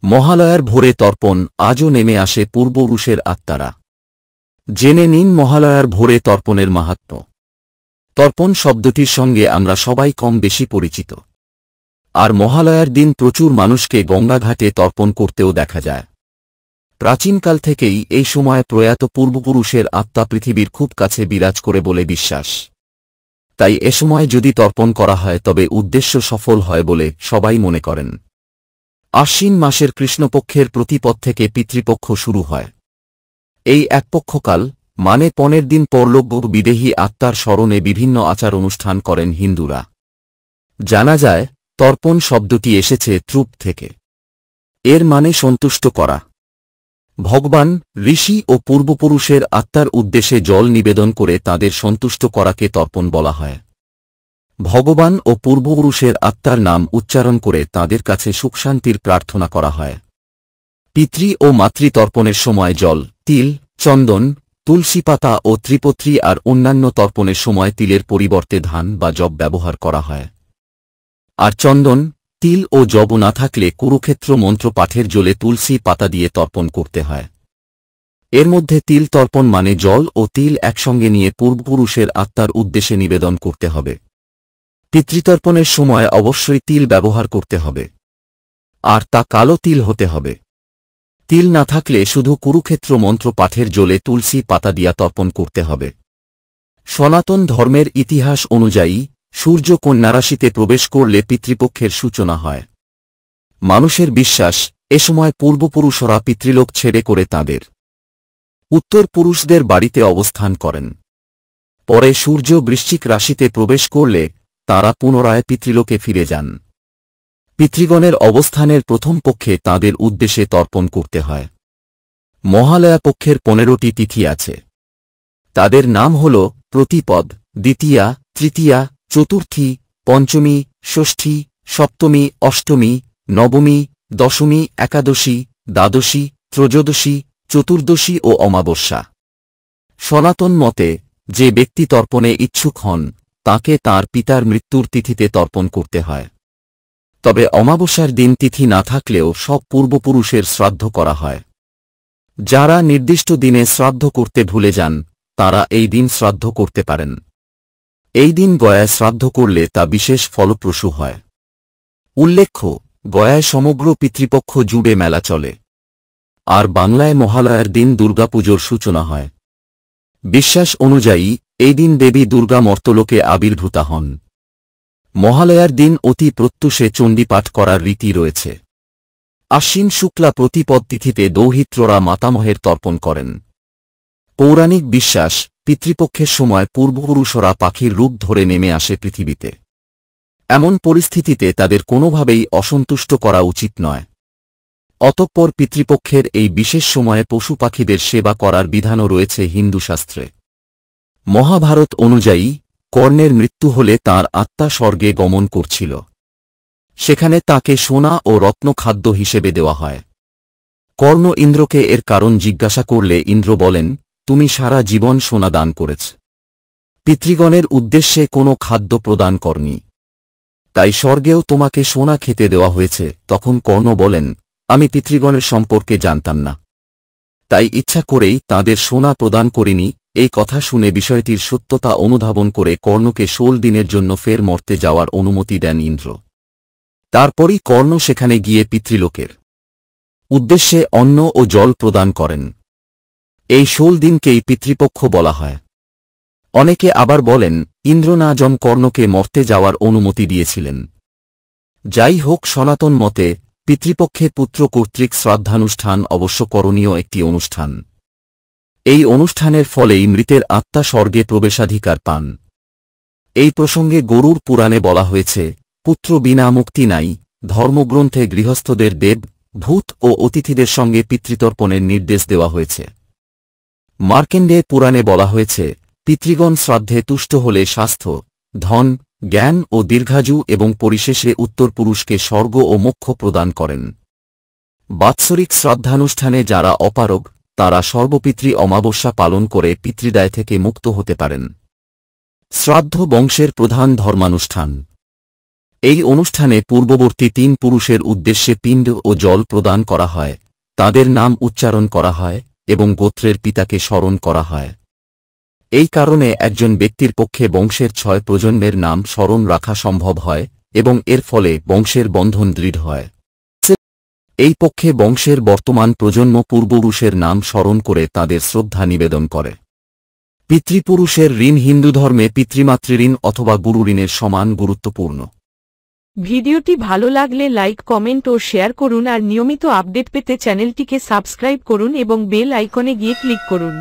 মহালয়ার ভোরে তর্পণ আজও নেমে আসে পূর্বপুরুষের আত্মারা। জেনে নিন মহালয়ার ভোরে তর্পণের মাহাত্ম্য। তর্পণ শব্দটির সঙ্গে আমরা সবাই কম বেশি পরিচিত। আর মহালয়ার দিন প্রচুর মানুষকে গঙ্গাঘাটে তর্পণ করতেও দেখা যায়। প্রাচীনকাল থেকেই এই সময় প্রয়াত পূর্বপুরুষের আত্মা পৃথিবীর খুব কাছে বিরাজ করে বলে বিশ্বাস। তাই এ সময় যদি তর্পণ করা হয় তবে উদ্দেশ্য সফল হয় বলে সবাই মনে করেন। আশ্বিন মাসের কৃষ্ণপক্ষের প্রতিপদ থেকে পিতৃপক্ষ শুরু হয়। এই একপক্ষকাল মানে পনের দিন পরলোক বিদেহী আত্মার স্মরণে বিভিন্ন আচার অনুষ্ঠান করেন হিন্দুরা। জানা যায় তর্পণ শব্দটি এসেছে ত্রুপ থেকে। এর মানে সন্তুষ্ট করা। ভগবান, ঋষি ও পূর্বপুরুষের আত্মার উদ্দেশ্যে জল নিবেদন করে তাদের সন্তুষ্ট করাকে তর্পণ বলা হয়। ভগবান ও পূর্বপুরুষের আত্মার নাম উচ্চারণ করে তাদের কাছে সুখশান্তির প্রার্থনা করা হয়। পিতৃ ও মাতৃতর্পণের সময় জল, তিল, চন্দন, তুলসী পাতা ও ত্রিপত্রী আর অন্যান্য তর্পণের সময় তিলের পরিবর্তে ধান বা যব ব্যবহার করা হয়। আর চন্দন, তিল ও যব না থাকলে কুরুক্ষেত্র মন্ত্র পাঠের জলে তুলসী পাতা দিয়ে তর্পণ করতে হয়। এর মধ্যে তিল তর্পণ মানে জল ও তিল একসঙ্গে নিয়ে পূর্বপুরুষের আত্মার উদ্দেশ্যে নিবেদন করতে হবে। পিতৃতর্পণের সময় অবশ্যই তিল ব্যবহার করতে হবে। আর তা কালো তিল হতে হবে। তিল না থাকলে শুধু কুরুক্ষেত্র মন্ত্র পাঠের জলে তুলসী পাতা দিয়া তর্পণ করতে হবে। সনাতন ধর্মের ইতিহাস অনুযায়ী সূর্য কন্যা রাশিতে প্রবেশ করলে পিতৃপক্ষের সূচনা হয়। মানুষের বিশ্বাস এ সময় পূর্বপুরুষরা পিতৃলোক ছেড়ে করে তাঁদের উত্তরপুরুষদের বাড়িতে অবস্থান করেন। পরে সূর্য বৃশ্চিক রাশিতে প্রবেশ করলে তাঁরা পুনরায় পিতৃলোকে ফিরে যান। পিতৃগণের অবস্থানের প্রথম পক্ষে তাঁদের উদ্দেশ্যে তর্পণ করতে হয়। মহালয়া পক্ষের 15টি তিথি আছে। তাদের নাম হল প্রতিপদ, দ্বিতীয়া, তৃতীয়া, চতুর্থী, পঞ্চমী, ষষ্ঠী, সপ্তমী, অষ্টমী, নবমী, দশমী, একাদশী, দ্বাদশী, ত্রয়োদশী, চতুর্দশী ও অমাবস্যা। সনাতন মতে যে ব্যক্তি তর্পণে ইচ্ছুক হন তাকে তাঁর পিতার মৃত্যুর তিথিতে তর্পণ করতে হয়। তবে অমাবস্যার দিন তিথি না থাকলেও সব পূর্বপুরুষের শ্রাদ্ধ করা হয়। যারা নির্দিষ্ট দিনে শ্রাদ্ধ করতে ভুলে যান তারা এই দিন শ্রাদ্ধ করতে পারেন। এই দিন গয়ায় শ্রাদ্ধ করলে তা বিশেষ ফলপ্রসূ হয়। উল্লেখ্য, গয়ায় সমগ্র পিতৃপক্ষ জুড়ে মেলা চলে। আর বাংলায় মহালয়ার দিন দুর্গাপুজোর সূচনা হয়। বিশ্বাস অনুযায়ী এই দিন দেবী দুর্গা মর্তলোকে আবির্ভূতা হন। মহালয়ার দিন অতি প্রত্যুষে চণ্ডীপাঠ করার রীতি রয়েছে। আশ্বিন শুক্লা প্রতিপদ তিথিতে দৌহিত্ররা মাতামহের তর্পণ করেন। পৌরাণিক বিশ্বাস পিতৃপক্ষের সময় পূর্বপুরুষরা পাখির রূপ ধরে নেমে আসে পৃথিবীতে। এমন পরিস্থিতিতে তাদের কোনোভাবেই অসন্তুষ্ট করা উচিত নয়। অতঃপর পিতৃপক্ষের এই বিশেষ সময়ে পশু পাখিদের সেবা করার বিধানও রয়েছে হিন্দু শাস্ত্রে। মহাভারত অনুযায়ী কর্ণের মৃত্যু হলে তাঁর আত্মা স্বর্গে গমন করছিল। সেখানে তাকে সোনা ও রত্ন খাদ্য হিসেবে দেওয়া হয়। কর্ণ ইন্দ্রকে এর কারণ জিজ্ঞাসা করলে ইন্দ্র বলেন, তুমি সারা জীবন সোনা দান করেছ, পিতৃগণের উদ্দেশ্যে কোনো খাদ্য প্রদান করনি, তাই স্বর্গেও তোমাকে সোনা খেতে দেওয়া হয়েছে। তখন কর্ণ বলেন, আমি পিতৃগণের সম্পর্কে জানতাম না, তাই ইচ্ছা করেই তাঁদের সোনা প্রদান করিনি। এই কথা শুনে বিষয়টির সত্যতা অনুধাবন করে কর্ণকে 16 দিনের জন্য ফের মর্তে যাওয়ার অনুমতি দেন ইন্দ্র। তারপরই কর্ণ সেখানে গিয়ে পিতৃলোকের উদ্দেশ্যে অন্ন ও জল প্রদান করেন। এই 16 দিনকেই পিতৃপক্ষ বলা হয়। অনেকে আবার বলেন ইন্দ্র না কর্ণকে মর্তে যাওয়ার অনুমতি দিয়েছিলেন। যাই হোক, সনাতন মতে পিতৃপক্ষে পুত্র কর্তৃক শ্রাদ্ধানুষ্ঠান অবশ্য করণীয় একটি অনুষ্ঠান। এই অনুষ্ঠানের ফলেই মৃতের আত্মা স্বর্গে প্রবেশাধিকার পান। এই প্রসঙ্গে গরুড় পুরাণে বলা হয়েছে, পুত্র বিনা মুক্তি নাই। ধর্মগ্রন্থে গৃহস্থদের দেব, ভূত ও অতিথিদের সঙ্গে পিতৃতর্পণের নির্দেশ দেওয়া হয়েছে। মার্কেন্ডেয় পুরাণে বলা হয়েছে, পিতৃগণ শ্রাদ্ধে তুষ্ট হলে স্বাস্থ্য, ধন, জ্ঞান ও দীর্ঘায়ু এবং পরিশেষে উত্তরপুরুষকে স্বর্গ ও মোক্ষ প্রদান করেন। বাৎসরিক শ্রাদ্ধানুষ্ঠানে যারা অপারগ তারা সর্বপিতৃ অমাবস্যা পালন করে পিতৃদায় থেকে মুক্ত হতে পারেন। শ্রাদ্ধ বংশের প্রধান ধর্মানুষ্ঠান। এই অনুষ্ঠানে পূর্ববর্তী 3 পুরুষের উদ্দেশ্যে পিণ্ড ও জল প্রদান করা হয়, তাদের নাম উচ্চারণ করা হয় এবং গোত্রের পিতাকে স্মরণ করা হয়। এই কারণে একজন ব্যক্তির পক্ষে বংশের 6 প্রজন্মের নাম স্মরণ রাখা সম্ভব হয় এবং এর ফলে বংশের বন্ধন দৃঢ় হয়। এই পক্ষে বংশের বর্তমান প্রজন্ম পূর্বপুরুষের নাম স্মরণ করে তাদের শ্রদ্ধা নিবেদন করে। পিতৃপুরুষের ঋণ হিন্দু ধর্মে পিতৃমাতৃঋণ অথবা গুরু ঋণের সমান গুরুত্বপূর্ণ। ভিডিওটি ভালো লাগলে লাইক, কমেন্ট ও শেয়ার করুন আর নিয়মিত আপডেট পেতে চ্যানেলটিকে সাবস্ক্রাইব করুন এবং বেল আইকনে গিয়ে ক্লিক করুন।